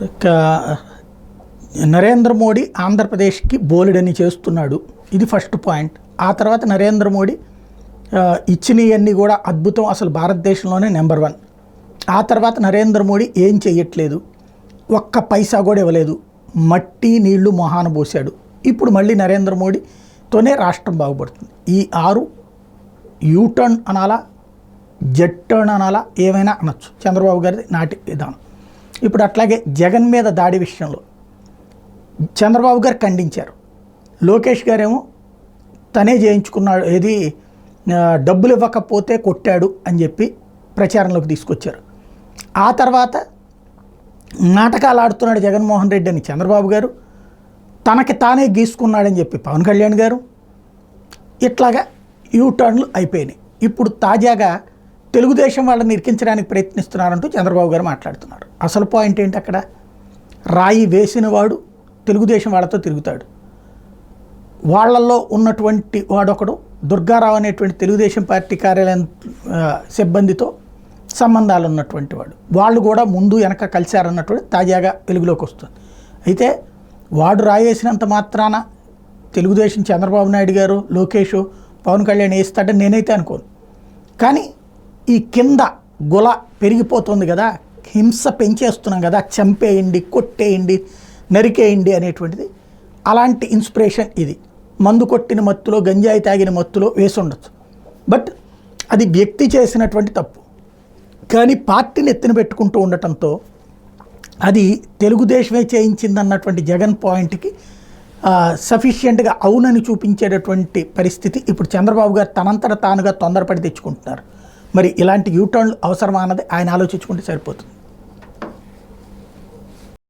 ఇక నరేంద్ర మోడీ ఆంధ్రప్రదేశ్కి బోలెడని చేస్తున్నాడు, ఇది ఫస్ట్ పాయింట్. ఆ తర్వాత నరేంద్ర మోడీ ఇచ్చినవన్నీ కూడా అద్భుతం, అసలు భారతదేశంలోనే నెంబర్ 1. ఆ తర్వాత నరేంద్ర మోడీ ఏం చెయ్యట్లేదు, ఒక్క పైసా కూడా ఇవ్వలేదు, మట్టి నీళ్లు మొహాన పోసాడు. ఇప్పుడు మళ్ళీ నరేంద్ర మోడీతోనే రాష్ట్రం బాగుపడుతుంది. ఈ 6 యూటర్న్ అనాలా, జెట్ టర్న్ అనాలా, ఏమైనా అనొచ్చు చంద్రబాబు గారి నాటి విధానం. ఇప్పుడు అట్లాగే జగన్ మీద దాడి విషయంలో చంద్రబాబు గారు ఖండించారు, లోకేష్ గారేమో తనే చేయించుకున్నాడు, ఏది డబ్బులు ఇవ్వకపోతే కొట్టాడు అని చెప్పి ప్రచారంలోకి తీసుకొచ్చారు. ఆ తర్వాత నాటకాలు ఆడుతున్నాడు జగన్మోహన్ రెడ్డి అని చంద్రబాబు గారు, తనకి తానే గీసుకున్నాడని చెప్పి పవన్ కళ్యాణ్ గారు, ఇట్లాగా యూటర్న్లు అయిపోయినాయి. ఇప్పుడు తాజాగా తెలుగుదేశం వాళ్ళని ఇరికించడానికి ప్రయత్నిస్తున్నారంటూ చంద్రబాబు గారు మాట్లాడుతున్నారు. అసలు పాయింట్ ఏంటి అక్కడ? రాయి వేసిన వాడు తెలుగుదేశం వాళ్ళతో తిరుగుతాడు. వాళ్ళల్లో ఉన్నటువంటి వాడొకడు దుర్గారావు అనేటువంటి తెలుగుదేశం పార్టీ కార్యాలయం సిబ్బందితో సంబంధాలు ఉన్నటువంటి వాడు, వాళ్ళు కూడా ముందు వెనక కలిశారన్నటువంటి తాజాగా వెలుగులోకి వస్తుంది. అయితే వాడు రాయేసినంత మాత్రాన తెలుగుదేశం చంద్రబాబు నాయుడు గారు, లోకేష్, పవన్ కళ్యాణ్ వేస్తాడని నేనైతే అనుకోను. కానీ ఈ కింద గుల పెరిగిపోతుంది కదా, హింస పెంచేస్తున్నాం కదా, చంపేయండి, కొట్టేయండి, నరికేయండి అనేటువంటిది, అలాంటి ఇన్స్పిరేషన్ ఇది. మందు కొట్టిన మత్తులో, గంజాయి తాగిన మత్తులో వేసి ఉండొచ్చు, బట్ అది వ్యక్తి చేసినటువంటి తప్పు. కానీ పార్టీని ఎత్తున పెట్టుకుంటూ ఉండటంతో అది తెలుగుదేశమే చేయించిందన్నటువంటి జగన్ పాయింట్కి సఫిషియెంట్గా అవునని చూపించేటటువంటి పరిస్థితి ఇప్పుడు చంద్రబాబు గారు తనంతట తానుగా తొందరపడి తెచ్చుకుంటున్నారు. మరి ఇలాంటి యూటర్న్లు అవసరమా అన్నది ఆయన ఆలోచించుకుంటే సరిపోతుంది.